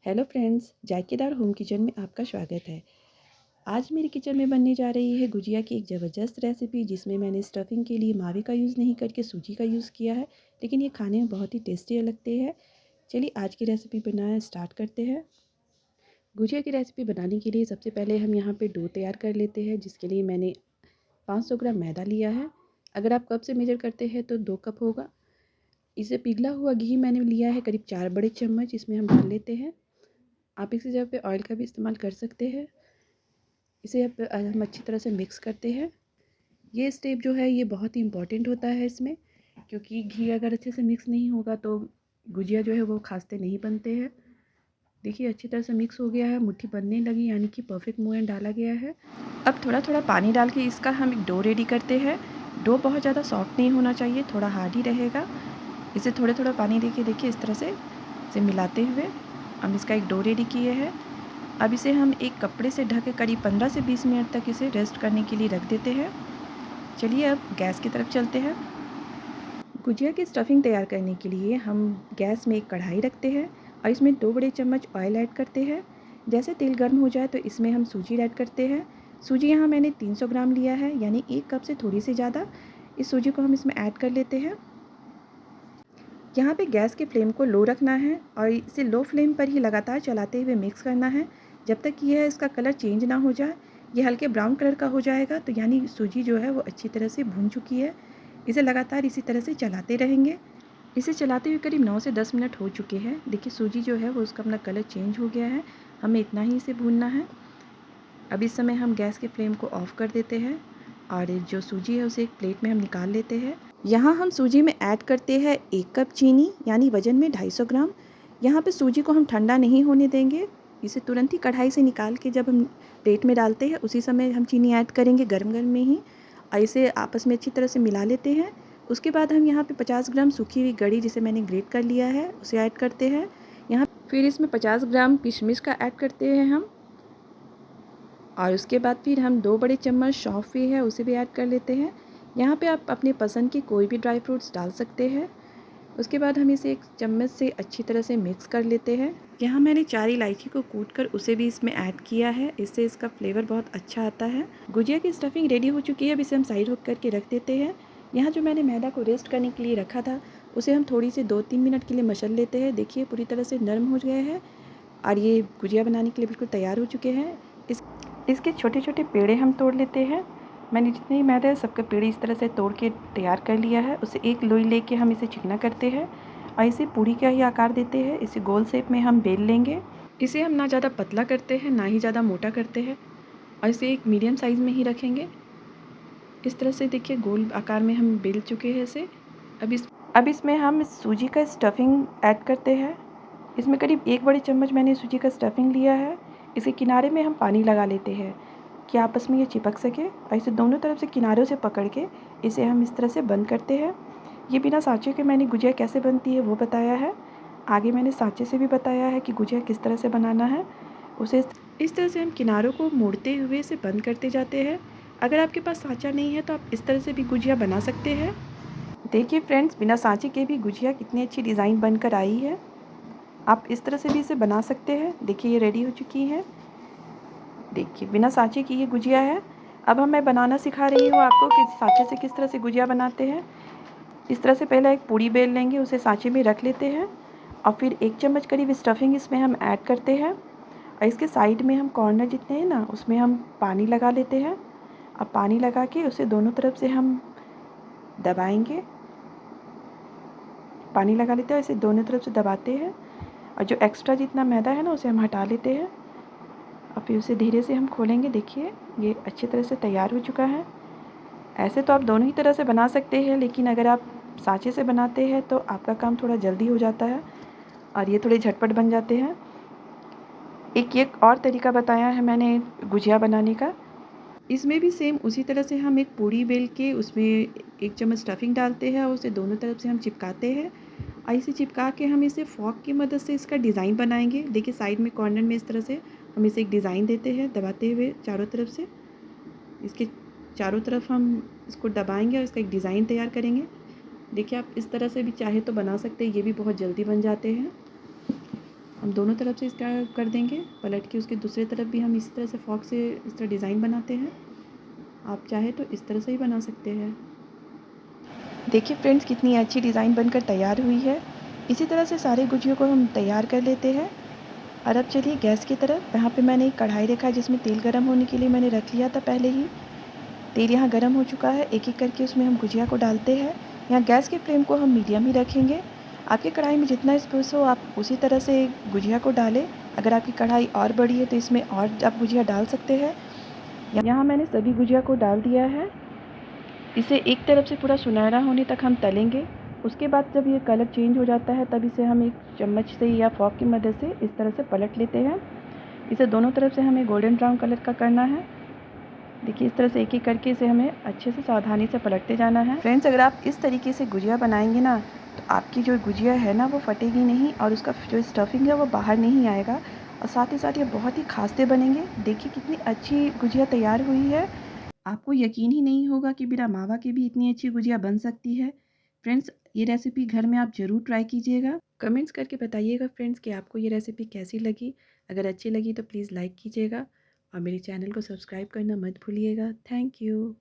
Hello friends, जायकेदार home kitchen में आपका स्वागत है। आज मेरे किचन में बनने जा रही है गुजिया की एक ज़बरदस्त रेसिपी, जिसमें मैंने स्टफिंग के लिए मावे का यूज़ नहीं करके सूजी का यूज़ किया है, लेकिन ये खाने में बहुत ही टेस्टी लगते हैं। चलिए आज की रेसिपी बनाना स्टार्ट करते हैं। गुजिया की रेसिपी बनाने के लिए सबसे पहले हम यहाँ पे डो तैयार कर लेते हैं, जिसके लिए मैंने 500 ग्राम मैदा लिया है। अगर आप कप से मेजर करते हैं तो 2 कप होगा। इसे पिघला हुआ घी मैंने लिया है करीब 4 बड़े चम्मच, इसमें हम डाल लेते हैं। आप इसी जगह पे ऑयल का भी इस्तेमाल कर सकते हैं। इसे अब हम अच्छी तरह से मिक्स करते हैं। ये स्टेप जो है ये बहुत ही इम्पॉर्टेंट होता है इसमें, क्योंकि घी अगर अच्छे से मिक्स नहीं होगा तो गुजिया जो है वो खास्ते नहीं बनते हैं। देखिए अच्छी तरह से मिक्स हो गया है, मुट्ठी बनने लगी, यानी कि परफेक्ट मोयन डाला गया है। अब थोड़ा थोड़ा पानी डाल के इसका हम एक डो रेडी करते हैं। डो बहुत ज़्यादा सॉफ्ट नहीं होना चाहिए, थोड़ा हार्ड ही रहेगा। इसे थोड़ा थोड़ा पानी देके देखिए इस तरह से इसे मिलाते हुए हम इसका एक डो रेडी किए हैं। अब इसे हम एक कपड़े से ढक के करीब 15 से 20 मिनट तक इसे रेस्ट करने के लिए रख देते हैं। चलिए अब गैस की तरफ चलते हैं। गुजिया की स्टफिंग तैयार करने के लिए हम गैस में एक कढ़ाई रखते हैं और इसमें 2 बड़े चम्मच ऑयल ऐड करते हैं। जैसे तेल गर्म हो जाए तो इसमें हम सूजी ऐड करते हैं। सूजी यहाँ मैंने 300 ग्राम लिया है, यानी 1 कप से थोड़ी सी ज़्यादा। इस सूजी को हम इसमें ऐड कर लेते हैं। यहाँ पे गैस के फ्लेम को लो रखना है और इसे लो फ्लेम पर ही लगातार चलाते हुए मिक्स करना है जब तक कि यह इसका कलर चेंज ना हो जाए। ये हल्के ब्राउन कलर का हो जाएगा तो यानी सूजी जो है वो अच्छी तरह से भून चुकी है। इसे लगातार इसी तरह से चलाते रहेंगे। इसे चलाते हुए करीब 9 से 10 मिनट हो चुके हैं। देखिए सूजी जो है वो उसका अपना कलर चेंज हो गया है। हमें इतना ही इसे भूनना है। अब इस समय हम गैस के फ्लेम को ऑफ़ कर देते हैं और जो सूजी है उसे एक प्लेट में हम निकाल लेते हैं। यहाँ हम सूजी में ऐड करते हैं 1 कप चीनी, यानी वज़न में 250 ग्राम। यहाँ पे सूजी को हम ठंडा नहीं होने देंगे। इसे तुरंत ही कढ़ाई से निकाल के जब हम प्लेट में डालते हैं उसी समय हम चीनी ऐड करेंगे गरम-गरम में ही, और इसे आपस में अच्छी तरह से मिला लेते हैं। उसके बाद हम यहाँ पे 50 ग्राम सूखी हुई गरी, जिसे मैंने ग्रेट कर लिया है, उसे ऐड करते हैं। यहाँ फिर इसमें 50 ग्राम किशमिश का ऐड करते हैं हम, और उसके बाद फिर हम 2 बड़े चम्मच सौंफ भी है उसे भी ऐड कर लेते हैं। यहाँ पे आप अपने पसंद के कोई भी ड्राई फ्रूट्स डाल सकते हैं। उसके बाद हम इसे एक चम्मच से अच्छी तरह से मिक्स कर लेते हैं। यहाँ मैंने 4 इलायची को कूट कर उसे भी इसमें ऐड किया है, इससे इसका फ्लेवर बहुत अच्छा आता है। गुजिया की स्टफिंग रेडी हो चुकी है। अब इसे हम साइड हुक करके रख देते हैं। यहाँ जो मैंने मैदा को रेस्ट करने के लिए रखा था उसे हम थोड़ी सी 2-3 मिनट के लिए मसल लेते हैं। देखिए पूरी तरह से नरम हो गया है और ये गुजिया बनाने के लिए बिल्कुल तैयार हो चुके हैं। इसके छोटे छोटे पेड़े हम तोड़ लेते हैं। मैंने जितने ही मैदा है सबके पेड़े इस तरह से तोड़ के तैयार कर लिया है। उसे एक लोई लेके हम इसे चिकना करते हैं और इसे पूरी का ही आकार देते हैं। इसे गोल शेप में हम बेल लेंगे। इसे हम ना ज़्यादा पतला करते हैं ना ही ज़्यादा मोटा करते हैं, और इसे एक मीडियम साइज़ में ही रखेंगे। इस तरह से देखिए गोल आकार में हम बेल चुके हैं इसे। अब इसमें हम सूजी का स्टफिंग ऐड करते हैं। इसमें करीब 1 बड़े चम्मच मैंने सूजी का स्टफिंग लिया है। इसके किनारे में हम पानी लगा लेते हैं कि आपस में ये चिपक सके, और इसे दोनों तरफ से किनारों से पकड़ के इसे हम इस तरह से बंद करते हैं। ये बिना सांचे के मैंने गुजिया कैसे बनती है वो बताया है। आगे मैंने सांचे से भी बताया है कि गुजिया किस तरह से बनाना है। उसे इस तरह से हम किनारों को मोड़ते हुए इसे बंद करते जाते हैं। अगर आपके पास सांचा नहीं है तो आप इस तरह से भी गुजिया बना सकते हैं। देखिए फ्रेंड्स, बिना सांचे के भी गुजिया कितनी अच्छी डिज़ाइन बनकर आई है। आप इस तरह से भी इसे बना सकते हैं। देखिए ये रेडी हो चुकी है। देखिए बिना सांचे की ये गुजिया है। अब मैं बनाना सिखा रही हूँ आपको कि सांचे से किस तरह से गुजिया बनाते हैं। इस तरह से पहले एक पूड़ी बेल लेंगे, उसे सांचे में रख लेते हैं और फिर 1 चम्मच करीब स्टफिंग इसमें हम ऐड करते हैं, और इसके साइड में हम कॉर्नर जितने हैं ना उसमें हम पानी लगा लेते हैं। अब पानी लगा के उसे दोनों तरफ से हम दबाएंगे। पानी लगा लेते हैं, इसे दोनों तरफ से दबाते हैं, और जो एक्स्ट्रा जितना मैदा है ना उसे हम हटा लेते हैं और फिर उसे धीरे से हम खोलेंगे। देखिए ये अच्छी तरह से तैयार हो चुका है। ऐसे तो आप दोनों ही तरह से बना सकते हैं, लेकिन अगर आप सांचे से बनाते हैं तो आपका काम थोड़ा जल्दी हो जाता है और ये थोड़े झटपट बन जाते हैं। एक और तरीका बताया है मैंने गुजिया बनाने का। इसमें भी सेम उसी तरह से हम एक पूड़ी बेल के उसमें 1 चम्मच स्टफिंग डालते हैं और उसे दोनों तरफ से हम चिपकाते हैं, और इसे चिपका के हम इसे फॉक की मदद से इसका डिज़ाइन बनाएंगे। देखिए साइड में कॉर्नर में इस तरह से हम इसे एक डिज़ाइन देते हैं दबाते हुए चारों तरफ से। इसके चारों तरफ हम इसको दबाएंगे और इसका एक डिज़ाइन तैयार करेंगे। देखिए आप इस तरह से भी चाहे तो बना सकते हैं, ये भी बहुत जल्दी बन जाते हैं। हम दोनों तरफ से इसका कर देंगे पलट के, उसके दूसरे तरफ भी हम इसी तरह से फॉक से इस तरह डिज़ाइन बनाते हैं। आप चाहे तो इस तरह से ही बना सकते हैं। देखिए फ्रेंड्स, कितनी अच्छी डिज़ाइन बनकर तैयार हुई है। इसी तरह से सारे गुजियों को हम तैयार कर लेते हैं। और अब चलिए गैस की तरफ। यहाँ पे मैंने एक कढ़ाई रखा है जिसमें तेल गर्म होने के लिए मैंने रख लिया था पहले ही। तेल यहाँ गर्म हो चुका है। एक एक करके उसमें हम गुजिया को डालते हैं। यहाँ गैस की फ्लेम को हम मीडियम ही रखेंगे। आपकी कढ़ाई में जितना स्पेस हो आप उसी तरह से गुजिया को डालें। अगर आपकी कढ़ाई और बड़ी है तो इसमें और आप गुजिया डाल सकते हैं। यहाँ मैंने सभी गुजिया को डाल दिया है। इसे एक तरफ से पूरा सुनहरा होने तक हम तलेंगे। उसके बाद जब ये कलर चेंज हो जाता है तब इसे हम एक चम्मच से या फॉक की मदद से इस तरह से पलट लेते हैं। इसे दोनों तरफ से हमें गोल्डन ब्राउन कलर का करना है। देखिए इस तरह से एक एक करके इसे हमें अच्छे से सावधानी से पलटते जाना है। फ्रेंड्स, अगर आप इस तरीके से गुजिया बनाएंगे ना तो आपकी जो गुजिया है ना वो फटेगी नहीं और उसका जो स्टफिंग है वो बाहर नहीं आएगा। और साथ ही साथ ये बहुत ही खास्ते बनेंगे। देखिए कितनी अच्छी गुजिया तैयार हुई है। आपको यकीन ही नहीं होगा कि बिना मावा के भी इतनी अच्छी गुजिया बन सकती है। फ्रेंड्स, ये रेसिपी घर में आप ज़रूर ट्राई कीजिएगा। कमेंट्स करके बताइएगा फ्रेंड्स कि आपको ये रेसिपी कैसी लगी। अगर अच्छी लगी तो प्लीज़ लाइक कीजिएगा और मेरे चैनल को सब्सक्राइब करना मत भूलिएगा। Thank you.